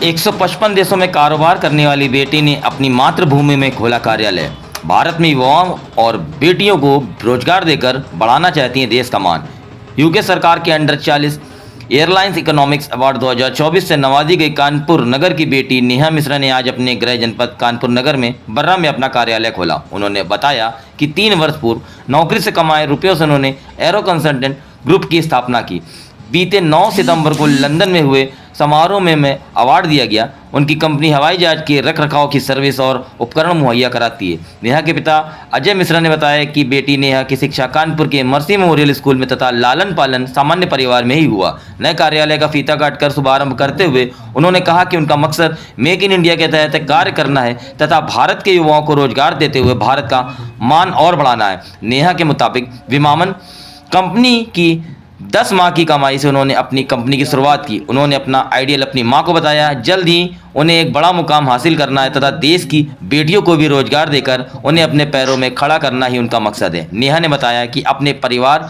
155 देशों में कारोबार करने वाली बेटी ने अपनी मातृभूमि में खोला कार्यालय। भारत में युवाओं और बेटियों को रोजगार देकर बढ़ाना चाहती है देश का मान। यूके सरकार के अंडर 40 एयरलाइंस इकोनॉमिक्स अवार्ड 2024 से नवाजी गई कानपुर नगर की बेटी नेहा मिश्रा ने आज अपने गृह जनपद कानपुर नगर में बर्रा में अपना कार्यालय खोला। उन्होंने बताया कि 3 वर्ष पूर्व नौकरी से कमाए रुपयों से उन्होंने एरो कंसल्टेंट ग्रुप की स्थापना की। बीते 9 सितंबर को लंदन में हुए समारोह में अवार्ड दिया गया। उनकी कंपनी हवाई जहाज के रखरखाव की सर्विस और उपकरण मुहैया कराती है। नेहा के पिता अजय मिश्रा ने बताया कि बेटी नेहा की शिक्षा कानपुर के मर्सी मेमोरियल स्कूल में तथा लालन पालन सामान्य परिवार में ही हुआ। नए कार्यालय का फीता काटकर शुभारंभ करते हुए उन्होंने कहा कि उनका मकसद मेक इन इंडिया के तहत कार्य करना है तथा भारत के युवाओं को रोजगार देते हुए भारत का मान और बढ़ाना है। नेहा के मुताबिक विमानन कंपनी की 10 माह की कमाई से उन्होंने अपनी कंपनी की शुरुआत की। उन्होंने अपना आइडियल अपनी मां को बताया। जल्द ही उन्हें एक बड़ा मुकाम हासिल करना है तथा देश की बेटियों को भी रोजगार देकर उन्हें अपने पैरों में खड़ा करना ही उनका मकसद है। नेहा ने बताया कि अपने परिवार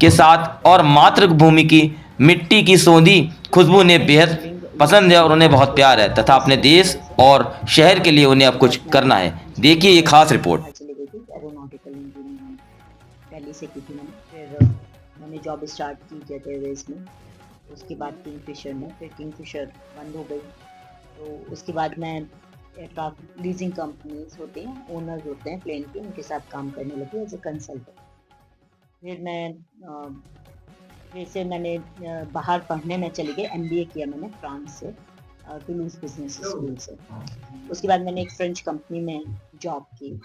के साथ और मातृभूमि की मिट्टी की सौंधी खुशबू उन्हें बेहद पसंद है और उन्हें बहुत प्यार है तथा अपने देश और शहर के लिए उन्हें अब कुछ करना है। देखिए ये खास रिपोर्ट। चली गई थी एरोनॉटिकल इंजीनियरिंग दिल्ली से की थी मैंने। फिर मैंने जॉब स्टार्ट की जेट एयरवेज में। उसके बाद किंगफिशर में, फिर किंगफिशर बंद हो गई। तो उसके बाद मैं एयरक्राफ्ट लीजिंग कंपनीज होती हैं, ओनर्स होते हैं प्लेन के, उनके साथ काम करने लगी एज ए कंसल्टेंट। फिर से मैंने बाहर पढ़ने में चली गई। MBA किया मैंने फ्रांस से, टूलूज बिजनेस स्कूल से। उसके बाद मैंने एक फ्रेंच कंपनी में जॉब की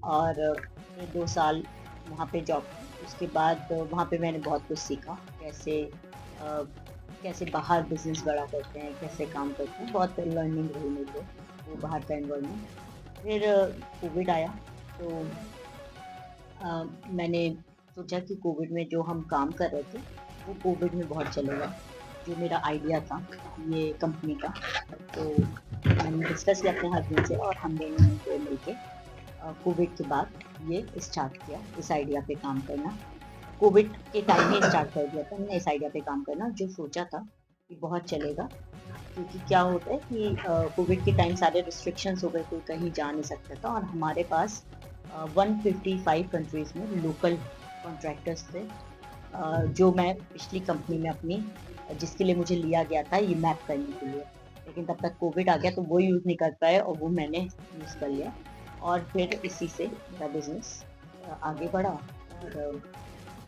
और फिर 2 साल वहाँ पे जॉब की। उसके बाद वहाँ पे मैंने बहुत कुछ सीखा, कैसे बाहर बिजनेस बड़ा करते हैं, कैसे काम करते हैं। बहुत लर्निंग रही मेरे को वो बाहर का एनवायरनमेंट। फिर कोविड आया तो मैंने सोचा कि कोविड में जो हम काम कर रहे थे वो कोविड में बहुत चलेगा। जो मेरा आइडिया था ये कंपनी का, तो मैंने डिस्कस किया अपने हस्बैंड से और हम दोनों को मिलके कोविड के बाद ये स्टार्ट किया, इस आइडिया पे काम करना। कोविड के टाइम ही स्टार्ट कर दिया था मैंने इस आइडिया पे काम करना, जो सोचा था कि बहुत चलेगा। क्योंकि क्या होता है कि कोविड के टाइम सारे रिस्ट्रिक्शंस हो गए, कोई कहीं जा नहीं सकता था और हमारे पास 155 कंट्रीज़ में लोकल कॉन्ट्रैक्टर्स थे, जो मैं पिछली कंपनी में अपनी जिसके लिए मुझे लिया गया था ये मैप करने के लिए। लेकिन तब तक कोविड आ गया तो वो यूज़ नहीं कर पाए और वो मैंने यूज़ कर लिया और फिर इसी से मेरा बिजनेस आगे बढ़ा और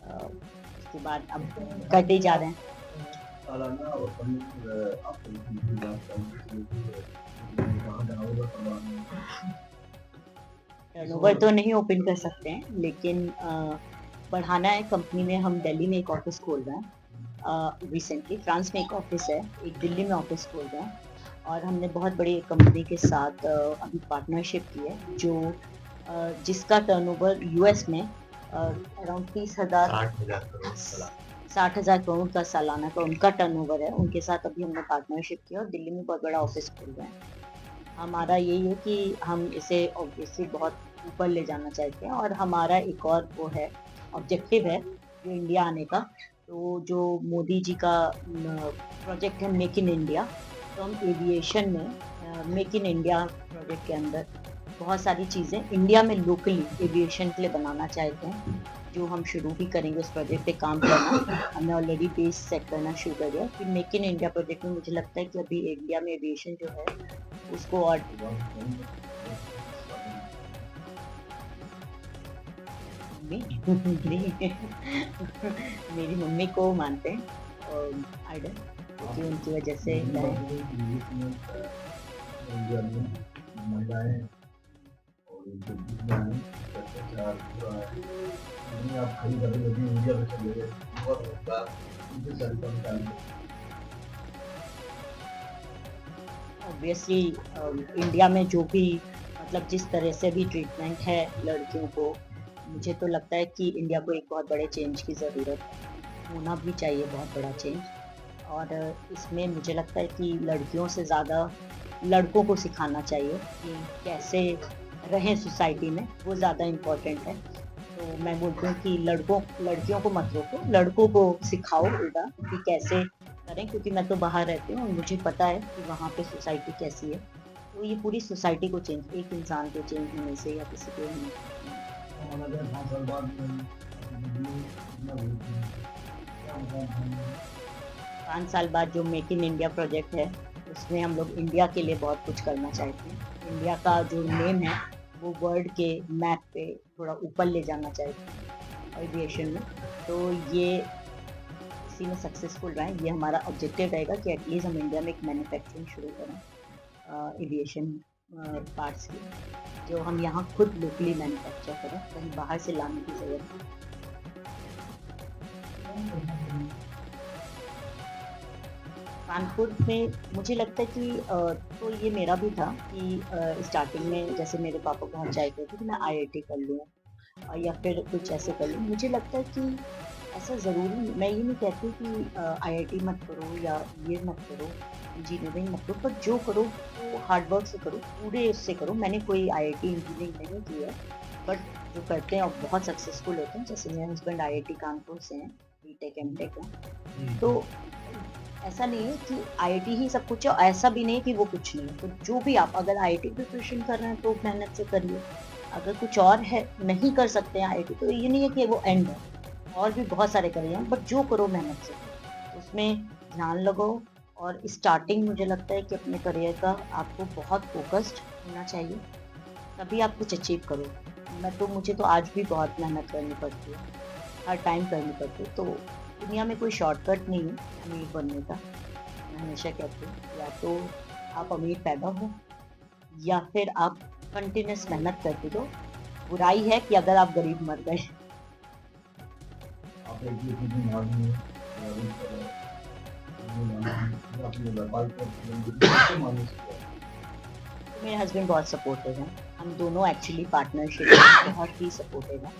उसके बाद अब करते ही जा रहे हैं। टर्नओवर तो नहीं ओपन कर सकते हैं, लेकिन बढ़ाना है। कंपनी में हम दिल्ली में एक ऑफिस खोल रहे हैं, रिसेंटली फ्रांस में एक ऑफिस है, एक दिल्ली में ऑफिस खोल रहे हैं और हमने बहुत बड़ी कंपनी के साथ अभी पार्टनरशिप की है, जो जिसका टर्नओवर यूएस में अराउंड 60,000 करोड़ का सालाना का उनका टर्नओवर है। उनके साथ अभी हमने पार्टनरशिप किया और दिल्ली में बहुत बड़ा ऑफिस खोल रहे हैं। हमारा यही है कि हम इसे ऑब्वियसली बहुत ऊपर ले जाना चाहते हैं और हमारा एक और वो है, ऑब्जेक्टिव है जो इंडिया आने का। तो जो मोदी जी का प्रोजेक्ट है मेक इन इंडिया, तो हम एविएशन में मेक इन इंडिया प्रोजेक्ट के अंदर बहुत सारी चीज़ें इंडिया में लोकली एविएशन के लिए बनाना चाहते हैं, जो हम शुरू भी करेंगे उस प्रोजेक्ट पे काम करना। हमने ऑलरेडी बेस सेट करना शुरू कर दिया। फिर मेक इन इंडिया प्रोजेक्ट में मुझे लगता है कि अभी इंडिया में एविएशन जो है उसको और मेरी मम्मी को मानते हैं आइडल, क्योंकि उनकी वजह से ऑब्वियसली इंडिया में जो भी मतलब जिस तरह से भी ट्रीटमेंट है लड़कियों को, मुझे तो लगता है कि इंडिया को एक बहुत बड़े चेंज की ज़रूरत होना भी चाहिए, बहुत बड़ा चेंज। और इसमें मुझे लगता है कि लड़कियों से ज़्यादा लड़कों को सिखाना चाहिए कि कैसे रहें सोसाइटी में, वो ज़्यादा इम्पोर्टेंट है। तो मैं बोलती हूँ कि लड़कियों को मत रोको, लड़कों को सिखाओ उल्टा कि कैसे करें, क्योंकि मैं तो बाहर रहती हूँ और मुझे पता है कि वहाँ पे सोसाइटी कैसी है। तो ये पूरी सोसाइटी को चेंज, एक इंसान के चेंज होने से या किसी के होने से कुछ नहीं होता। तो माना जाए 5 साल बाद आपकी वीडियो कितना व्यूज़ होंगे? क्या मतलब हम 5 साल बाद जो मेक इन इंडिया प्रोजेक्ट है, उसमें हम लोग इंडिया के लिए बहुत कुछ करना चाहते हैं। इंडिया का जो नेम है, वो वर्ल्ड के मैप पे थोड़ा ऊपर ले जाना चाहते हैं एविएशन में। तो ये इसी में सक्सेसफुल रहें, ये हमारा ऑब्जेक्टिव रहेगा कि एटलीस्ट हम इंडिया में एक मैन्युफैक्चरिंग शुरू करें एविएशन पार्ट्स की, जो हम यहाँ खुद लोकली मैन्युफैक्चर करें, कहीं बाहर से लाने की ज़रूरत नहीं। कानपुर में मुझे लगता है कि तो ये मेरा भी था कि स्टार्टिंग में जैसे मेरे पापा बहुत चाहते थे कि मैं आईआईटी कर लूँ या फिर कुछ ऐसे कर लूँ। मुझे लगता है कि ऐसा ज़रूरी, मैं ये नहीं कहती कि आईआईटी मत करो या ये मत करो, इंजीनियरिंग मत करो, पर जो करो वो हार्ड वर्क से करो, पूरे उससे करो। मैंने कोई आईआईटी इंजीनियरिंग नहीं की है, बट जो करते हैं और बहुत सक्सेसफुल होते हैं, जैसे मेरे हस्बैंड आईआईटी कानपुर से हैं, बीटेक एमटेक हैं। तो ऐसा नहीं है कि आईआईटी ही सब कुछ है, और ऐसा भी नहीं है कि वो कुछ नहीं है। तो जो भी आप अगर आईआईटी प्रिपरेशन कर रहे हैं तो मेहनत से करिए। अगर कुछ और है, नहीं कर सकते हैं आईआईटी, तो ये नहीं है कि वो एंड है। और भी बहुत सारे करिए, बट जो करो मेहनत से करो। उसमें ध्यान लगाओ, और स्टार्टिंग मुझे लगता है कि अपने करियर का आपको बहुत फोकस्ड होना चाहिए, तभी आप कुछ अचीव करो। मुझे तो आज भी बहुत मेहनत करनी पड़ती है, हर टाइम करनी पड़ती है। तो दुनिया में कोई शॉर्टकट नहीं है अमीर बनने का। मैं हमेशा कहती हूँ, या तो आप अमीर पैदा हो या फिर आप कंटिन्यूअस मेहनत करते रहो। बुराई है कि अगर आप गरीब मर गए। आप एक कितनी आदमी है अपने व्यापार पर माने मेरे हस्बैंड बहुत सपोर्टिव हैं, हम दोनों एक्चुअली पार्टनरशिप में बहुत ही सपोर्टिव हैं,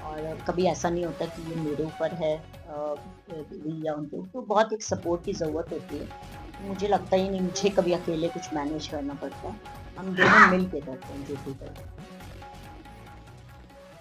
और कभी ऐसा नहीं होता कि ये मेरे ऊपर है या उनके ऊपर। तो बहुत एक सपोर्ट की ज़रूरत होती है। मुझे लगता ही नहीं मुझे कभी अकेले कुछ मैनेज करना पड़ता है, हम दोनों मिल के करते हैं जो भी करते हैं।